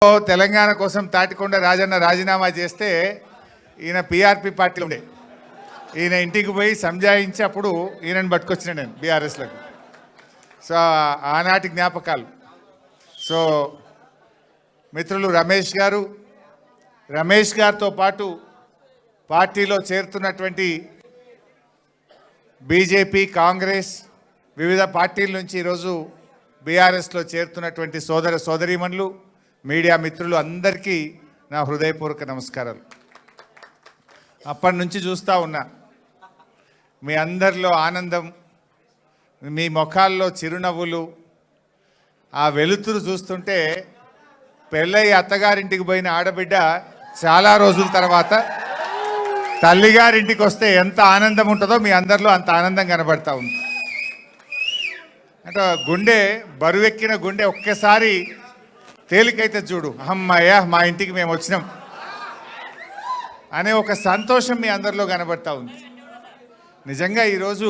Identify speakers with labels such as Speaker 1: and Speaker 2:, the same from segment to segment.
Speaker 1: తెలంగాణ కోసం తాటికొండ రాజన్న రాజీనామా చేస్తే ఈయన పీఆర్పీ పార్టీలో ఉండే ఈయన ఇంటికి పోయి సంజాయించి అప్పుడు ఈయనను పట్టుకొచ్చిన నేను బీఆర్ఎస్లకు. సో ఆనాటి జ్ఞాపకాలు. సో మిత్రులు రమేష్ గారితో పాటు పార్టీలో చేరుతున్నటువంటి బీజేపీ, కాంగ్రెస్, వివిధ పార్టీల నుంచి ఈరోజు బీఆర్ఎస్లో చేరుతున్నటువంటి సోదరీమణులు, మీడియా మిత్రులు అందరికీ నా హృదయపూర్వక నమస్కారాలు. అప్పటి నుంచి చూస్తూ ఉన్నా మీ అందరిలో ఆనందం, మీ ముఖాల్లో చిరునవ్వులు, ఆ వెలుతురు చూస్తుంటే పెళ్ళయి అత్తగారింటికి పోయిన ఆడబిడ్డ చాలా రోజుల తర్వాత తల్లిగారింటికి వస్తే ఎంత ఆనందం ఉంటుందో మీ అందరిలో అంత ఆనందం కనబడతా ఉంది. అంటే గుండె, బరువెక్కిన గుండె ఒక్కసారి తేలికైతే చూడు, అమ్మయ్య మా ఇంటికి మేము వచ్చినాం అనే ఒక సంతోషం మీ అందరిలో కనబడతా ఉంది. నిజంగా ఈరోజు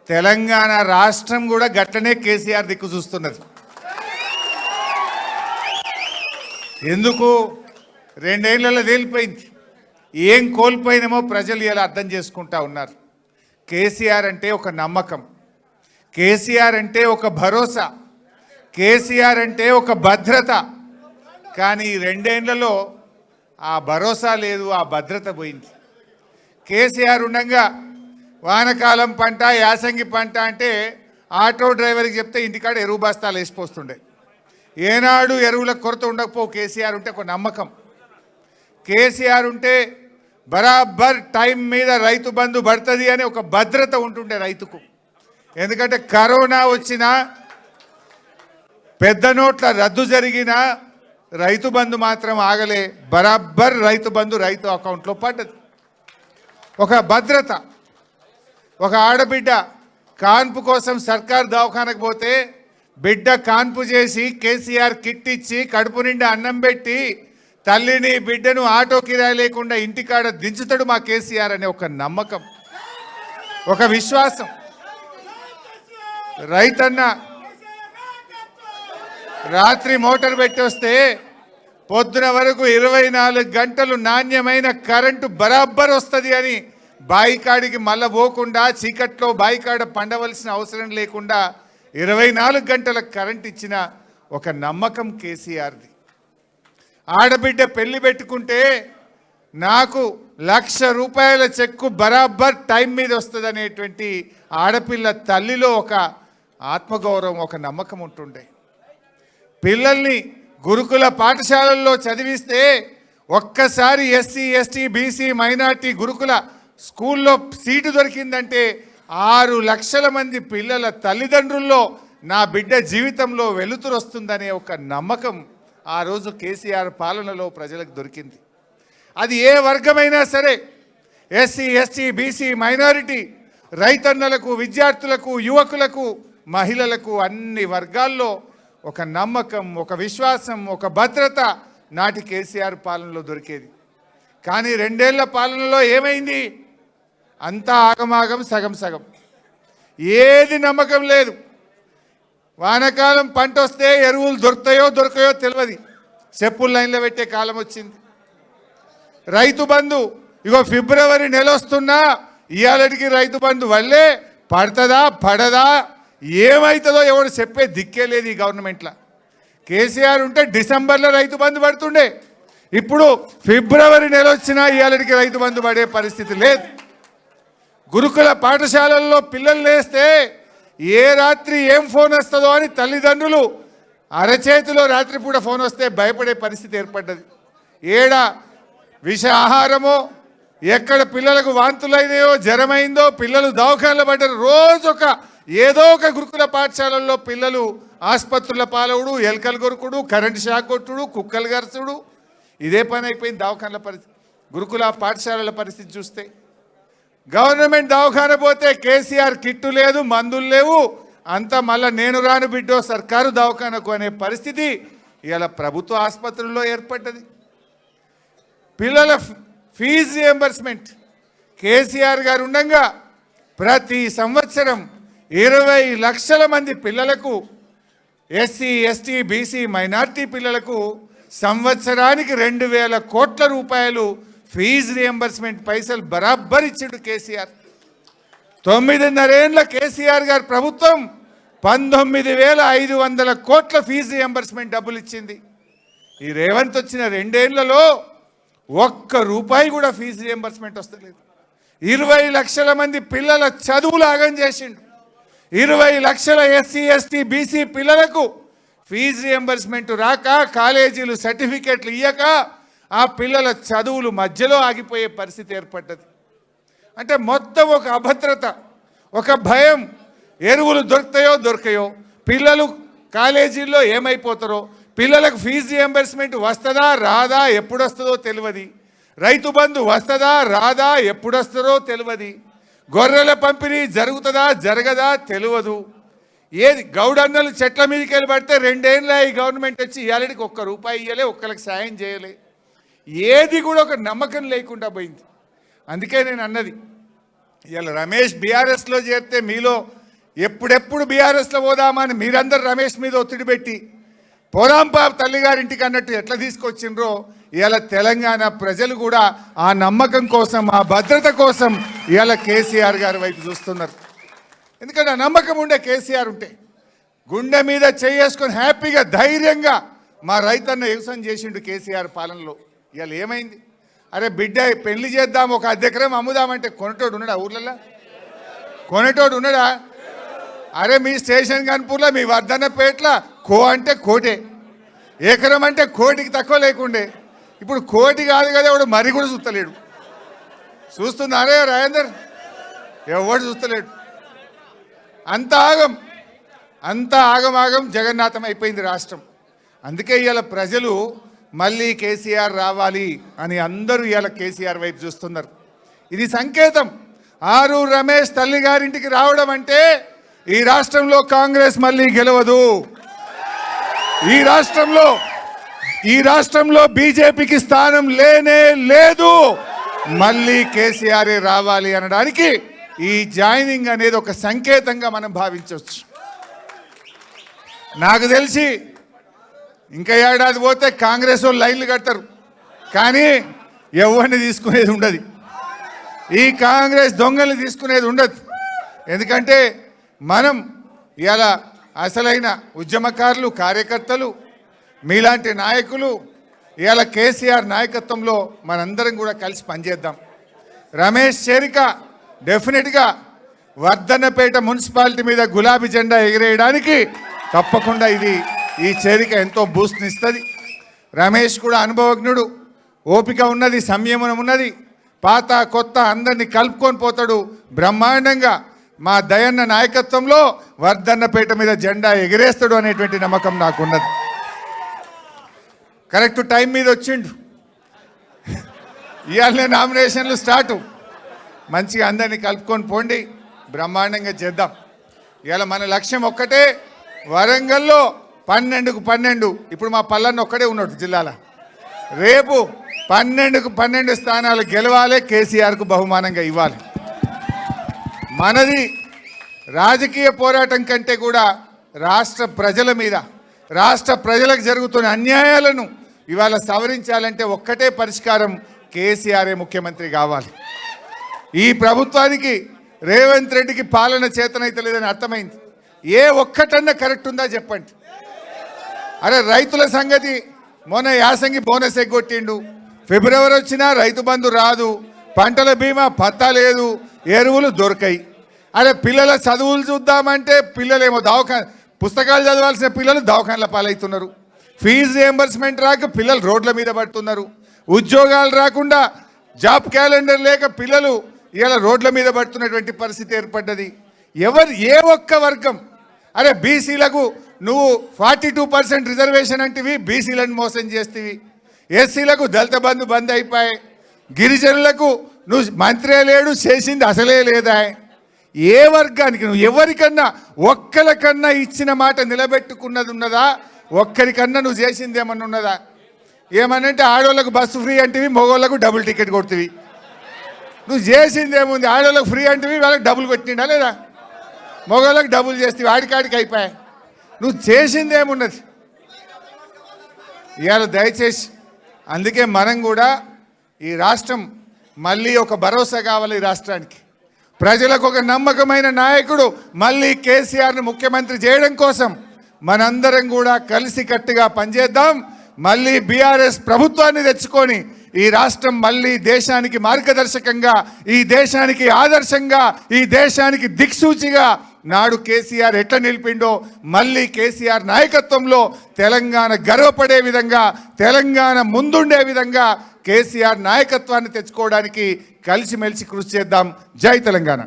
Speaker 1: తెలంగాణ రాష్ట్రం కూడా గట్లనే కేసీఆర్ దిక్కు చూస్తున్నది. ఎందుకు? 2 ఏళ్లలో తేలిపోయింది. ఏం కోల్పోయినామో ప్రజలు ఇలా అర్థం చేసుకుంటా ఉన్నారు. కేసీఆర్ అంటే ఒక నమ్మకం, కేసీఆర్ అంటే ఒక భరోసా, కేసీఆర్ అంటే ఒక భద్రత. కానీ 2 ఏళ్లలో ఆ భరోసా లేదు, ఆ భద్రత పోయింది. కేసీఆర్ ఉండగా వానకాలం పంట, యాసంగి పంట అంటే ఆటో డ్రైవర్కి చెప్తే ఇంటికాడ ఎరువు బస్తాలు వేసిపోతుండే. ఏనాడు ఎరువుల కొరత ఉండకపో. కేసీఆర్ ఉంటే ఒక నమ్మకం, కేసీఆర్ ఉంటే బరాబర్ టైం మీద రైతు బంధు పడుతుంది అని ఒక భద్రత ఉంటుండే రైతుకు. ఎందుకంటే కరోనా వచ్చినా, పెద్ద నోట్ల రద్దు జరిగినా రైతు బంధు మాత్రం ఆగలే. బరాబర్ రైతు బంధు రైతు అకౌంట్లో పడ్డది. ఒక భద్రత. ఒక ఆడబిడ్డ కాన్పు కోసం సర్కార్ దవాఖానకు పోతే బిడ్డ కాన్పు చేసి కేసీఆర్ కిట్ ఇచ్చి కడుపు నిండా అన్నం పెట్టి తల్లిని బిడ్డను ఆటో కిరాయి లేకుండా ఇంటికాడ దించుతాడు మా కేసీఆర్ అనే ఒక నమ్మకం, ఒక విశ్వాసం. రైతన్న రాత్రి మోటార్ పెట్టి వస్తే పొద్దున వరకు 24 గంటలు నాణ్యమైన కరెంటు బరాబర్ వస్తుంది అని బాయికాడికి మళ్ళా పోకుండా, చీకట్లో బాయికాడ పండవలసిన అవసరం లేకుండా 24 గంటల కరెంట్ ఇచ్చిన ఒక నమ్మకం కేసీఆర్ది. ఆడబిడ్డ పెళ్లి పెట్టుకుంటే నాకు ₹1,00,000 చెక్కు బరాబర్ టైం మీద వస్తుంది అనేటువంటి ఆడపిల్ల తల్లిలో ఒక ఆత్మగౌరవం, ఒక నమ్మకం ఉంటుండే. పిల్లల్ని గురుకుల పాఠశాలల్లో చదివిస్తే ఒక్కసారి ఎస్సీ, ఎస్టీ, బీసీ, మైనార్టీ గురుకుల స్కూల్లో సీటు దొరికిందంటే 6 లక్షల మంది పిల్లల తల్లిదండ్రుల్లో నా బిడ్డ జీవితంలో వెలుతురు వస్తుందనే ఒక నమ్మకం ఆ రోజు కేసీఆర్ పాలనలో ప్రజలకు దొరికింది. అది ఏ వర్గమైనా సరే, ఎస్సీ, ఎస్టీ, బీసీ, మైనారిటీ, రైతన్నలకు, విద్యార్థులకు, యువకులకు, మహిళలకు, అన్ని వర్గాల్లో ఒక నమ్మకం, ఒక విశ్వాసం, ఒక భద్రత నాటి కేసీఆర్ పాలనలో దొరికేది. కానీ 2 ఏళ్ల పాలనలో ఏమైంది? అంతా ఆగమాగం, సగం సగం. ఏది నమ్మకం లేదు. వానకాలం పంట వస్తే ఎరువులు దొరుకుతాయో దొరకయో తెలియదు, చెప్పులు లైన్లో పెట్టే కాలం వచ్చింది. రైతు బంధు ఇగో ఫిబ్రవరి నెల వస్తున్నా ఇవాళకి రైతు బంధు వల్లే పడుతుందా పడదా ఏమవుతుందో ఎవడు చెప్పే దిక్కే లేదు ఈ గవర్నమెంట్లో. కేసీఆర్ ఉంటే డిసెంబర్లో రైతు బంధు పడుతుండే, ఇప్పుడు ఫిబ్రవరి నెల వచ్చినా ఇవాళకి రైతు బంధు పడే పరిస్థితి లేదు. గురుకుల పాఠశాలల్లో పిల్లలు లేస్తే ఏ రాత్రి ఏం ఫోన్ వస్తుందో అని తల్లిదండ్రులు అరచేతిలో రాత్రిపూట ఫోన్ వస్తే భయపడే పరిస్థితి ఏర్పడ్డది. ఏడ విష ఆహారమో, ఎక్కడ పిల్లలకు వాంతులైనాయో, జ్వరమైందో, పిల్లలు దవాఖానలో పడ్డారు. రోజొక ఏదో ఒక గురుకుల పాఠశాలల్లో పిల్లలు ఆసుపత్రుల పాలవుడు, ఎలకలు కొరుకుడు, కరెంటు షాక్ కొట్టుడు, కుక్కలు గరచుడు, ఇదే పని అయిపోయింది దవాఖానల పరిస్థితి. గురుకుల పాఠశాలల పరిస్థితి చూస్తే గవర్నమెంట్ దవాఖాన పోతే కేసీఆర్ కిట్టు లేదు, మందులు లేవు, అంతా మళ్ళీ నేను రాను బిడ్డో సర్కారు దవాఖానకు అనే పరిస్థితి ఇలా ప్రభుత్వ ఆసుపత్రుల్లో ఏర్పడ్డది. పిల్లల ఫీజు రియంబర్స్మెంట్ కేసీఆర్ గారు ఉండగా ప్రతి సంవత్సరం 20 లక్షల మంది పిల్లలకు, ఎస్సీ, ఎస్టీ, బీసీ, మైనార్టీ పిల్లలకు సంవత్సరానికి 2000 కోట్ల రూపాయలు ఫీజు రియంబర్స్మెంట్ పైసలు బరాబర్ ఇచ్చిండు కేసీఆర్. 9.5 ఏళ్ల కేసీఆర్ గారి ప్రభుత్వం 19,500 కోట్ల ఫీజు రియంబర్స్మెంట్ డబ్బులు ఇచ్చింది. ఈ రేవంత్ వచ్చిన 2 ఏళ్లలో ₹1 కూడా ఫీజు రియంబర్స్మెంట్ వస్తలేదు. 20 లక్షల మంది పిల్లల చదువులు ఆగం చేసిండు. 20 లక్షల ఎస్సీ ఎస్టీ బీసీ పిల్లలకు ఫీజు రియంబర్స్మెంట్ రాక, కాలేజీలు సర్టిఫికెట్లు ఇయ్యక ఆ పిల్లల చదువులు మధ్యలో ఆగిపోయే పరిస్థితి ఏర్పడ్డది. అంటే మొత్తం ఒక అభద్రత, ఒక భయం. ఎరువులు దొరకయో, పిల్లలు కాలేజీల్లో ఏమైపోతారో, పిల్లలకు ఫీజు రియంబర్స్మెంట్ వస్తుందా రాదా, ఎప్పుడు వస్తుందో తెలియదు. రైతు బంధు వస్తుందా రాదా, ఎప్పుడు వస్తుందో తెలియదు. గొర్రెల పంపిణీ జరుగుతుందా జరగదా తెలియదు. ఏది గౌడన్నలు చెట్ల మీదకి వెళ్ళి పడితే 2 ఏళ్ళ ఈ గవర్నమెంట్ వచ్చి ఇవాళకి ₹1 ఇవ్వలే, ఒక్కరికి సాయం చేయలే. ఏది కూడా ఒక నమ్మకం లేకుండా పోయింది. అందుకే నేను అన్నది, ఇవాళ రమేష్ బీఆర్ఎస్లో చేరితే మీలో ఎప్పుడెప్పుడు బీఆర్ఎస్లో పోదామని మీరందరూ రమేష్ మీద ఒత్తిడి పెట్టి పోదాం పాప తల్లిగారింటికి అన్నట్టు ఎట్లా తీసుకొచ్చిండ్రో, ఇవాళ తెలంగాణ ప్రజలు కూడా ఆ నమ్మకం కోసం, ఆ భద్రత కోసం ఇవాళ కేసీఆర్ గారి వైపు చూస్తున్నారు. ఎందుకంటే ఆ నమ్మకం ఉండే కేసీఆర్ ఉంటే గుండె మీద చేసుకొని హ్యాపీగా ధైర్యంగా మా రైతన్న వ్యవసాయం చేసిండు కేసీఆర్ పాలనలో. ఇవాళ ఏమైంది? అరే బిడ్డ పెళ్లి చేద్దాం, ఒక 1/2 ఎకరం అమ్ముదామంటే కొనేటోడు ఉన్నాడా? ఊర్లలో కొనేటోడు ఉన్నాడా? అరే మీ స్టేషన్ కన్పూర్లో, మీ వర్ధన్నపేటలో అంటే కోటే, ఎకరం అంటే కోటికి తక్కువ లేకుండే. ఇప్పుడు కోటి కాదు కదా, ఎవడు మరి కూడా చూస్తలేడు. చూస్తున్నారే రాజేందర్? ఎవడు చూస్తలేడు. అంత ఆగం జగన్నాథం అయిపోయింది రాష్ట్రం. అందుకే ఇవాళ ప్రజలు మళ్ళీ కేసీఆర్ రావాలి అని అందరూ ఇవాళ కేసీఆర్ వైపు చూస్తున్నారు. ఇది సంకేతం. ఆరు రమేష్ తల్లిగారింటికి రావడం అంటే ఈ రాష్ట్రంలో కాంగ్రెస్ మళ్ళీ గెలవదు. ఈ రాష్ట్రంలో బీజేపీకి స్థానం లేనే లేదు. మళ్ళీ కేసీఆర్ రావాలి అనడానికి ఈ జాయినింగ్ అనేది ఒక సంకేతంగా మనం భావించవచ్చు. నాకు తెలిసి ఇంకా ఏడాది పోతే కాంగ్రెస్ వాళ్ళు లైన్లు కడతారు, కానీ ఎవరిని తీసుకునేది ఉండదు. ఈ కాంగ్రెస్ దొంగల్ని తీసుకునేది ఉండదు. ఎందుకంటే మనం ఇలా అసలైన ఉద్యమకారులు, కార్యకర్తలు, మీలాంటి నాయకులు ఇలా కేసీఆర్ నాయకత్వంలో మనందరం కూడా కలిసి పనిచేద్దాం. రమేష్ చేరిక డెఫినెట్గా వర్ధన్నపేట మున్సిపాలిటీ మీద గులాబీ జెండా ఎగిరేయడానికి తప్పకుండా ఈ చేరిక ఎంతో బూస్ట్నిస్తుంది. రమేష్ కూడా అనుభవజ్ఞుడు, ఓపిక ఉన్నది, సంయమనం ఉన్నది. పాత కొత్త అందరినీ కలుపుకొని పోతాడు బ్రహ్మాండంగా. మా దయన్న నాయకత్వంలో వర్ధన్నపేట మీద జెండా ఎగిరేస్తాడు అనేటువంటి నమ్మకం నాకున్నది. కరెక్ట్ టైం మీద వచ్చిండు. ఇవాళ నామినేషన్లు స్టార్టు. మంచిగా అందరినీ కలుపుకొని పోండి, బ్రహ్మాండంగా చేద్దాం. ఇవాళ మన లక్ష్యం ఒక్కటే, వరంగల్లో 12కు 12. ఇప్పుడు మా పల్లన్న ఒక్కడే ఉన్నాడు జిల్లాలో. రేపు 12కు 12 స్థానాలు గెలవాలి, కేసీఆర్కు బహుమానంగా ఇవ్వాలి. మనది రాజకీయ పోరాటం కంటే కూడా రాష్ట్ర ప్రజల మీద, రాష్ట్ర ప్రజలకు జరుగుతున్న అన్యాయాలను ఇవాళ సవరించాలంటే ఒక్కటే పరిష్కారం, కేసీఆరే ముఖ్యమంత్రి కావాలి. ఈ ప్రభుత్వానికి రేవంత్ రెడ్డికి పాలన చేతనైతే లేదని అర్థమైంది. ఏ ఒక్కటన్నా కరెక్ట్ ఉందా చెప్పండి. అరే రైతుల సంగతి, మొన్న యాసంగి బోనస్ ఎగ్గొట్టిండు. ఫిబ్రవరి వచ్చినా రైతు బంధు రాదు, పంటల బీమా పత్తా లేదు, ఎరువులు దొరకాయి. అరే పిల్లల చదువులు చూద్దామంటే పిల్లలేమో పుస్తకాలు చదవాల్సిన పిల్లలు దవాఖానల పాలవుతున్నారు. ఫీజు రియంబర్స్మెంట్ రాక పిల్లలు రోడ్ల మీద పడుతున్నారు. ఉద్యోగాలు రాకుండా, జాబ్ క్యాలెండర్ లేక పిల్లలు ఇలా రోడ్ల మీద పడుతున్నటువంటి పరిస్థితి ఏర్పడ్డది. ఏ ఒక్క వర్గం, అరే బీసీలకు నువ్వు 42% రిజర్వేషన్ అంటివి, బీసీలను మోసం చేస్తేవి. ఎస్సీలకు దళిత బంధు బంద్ అయిపోయాయి. గిరిజనులకు నువ్వు మంత్రే లేడు, చేసింది అసలే లేదా. ఏ వర్గానికి నువ్వు ఎవరికన్నా ఒక్కరికన్నా ఇచ్చిన మాట నిలబెట్టుకున్నది ఉన్నదా? ఒక్కరికన్నా నువ్వు చేసింది ఏమన్నా ఉన్నదా? ఏమనంటే ఆడవాళ్ళకు బస్సు ఫ్రీ అంటివి, మగవాళ్ళకు డబుల్ టికెట్ కొడుతుంది. నువ్వు చేసింది ఏముంది? ఆడవాళ్ళకు ఫ్రీ అంటివి, వాళ్ళకి డబుల్ కొట్టిండా లేదా? మగవాళ్ళకి డబుల్ చేస్తే ఆడికాడికి అయిపోయాయి. నువ్వు చేసింది ఏమున్నది? ఇవాళ దయచేసి అందుకే మనం కూడా ఈ రాష్ట్రం మళ్ళీ ఒక భరోసా కావాలి. ఈ రాష్ట్రానికి ప్రజలకు ఒక నమ్మకమైన నాయకుడు మళ్ళీ కేసీఆర్ను ముఖ్యమంత్రి చేయడం కోసం మనందరం కూడా కలిసికట్టుగా పనిచేద్దాం. మళ్ళీ బీఆర్ఎస్ ప్రభుత్వాన్ని తెచ్చుకొని ఈ రాష్ట్రం మళ్ళీ దేశానికి మార్గదర్శకంగా, ఈ దేశానికి ఆదర్శంగా, ఈ దేశానికి దిక్సూచిగా నాడు కేసీఆర్ ఎట్లా నిలిపిండో మళ్ళీ కేసీఆర్ నాయకత్వంలో తెలంగాణ గర్వపడే విధంగా, తెలంగాణ ముందుండే విధంగా కేసీఆర్ నాయకత్వాన్ని తెచ్చుకోవడానికి కలిసిమెలిసి కృషి చేద్దాం. జై తెలంగాణ.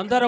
Speaker 2: అందరూ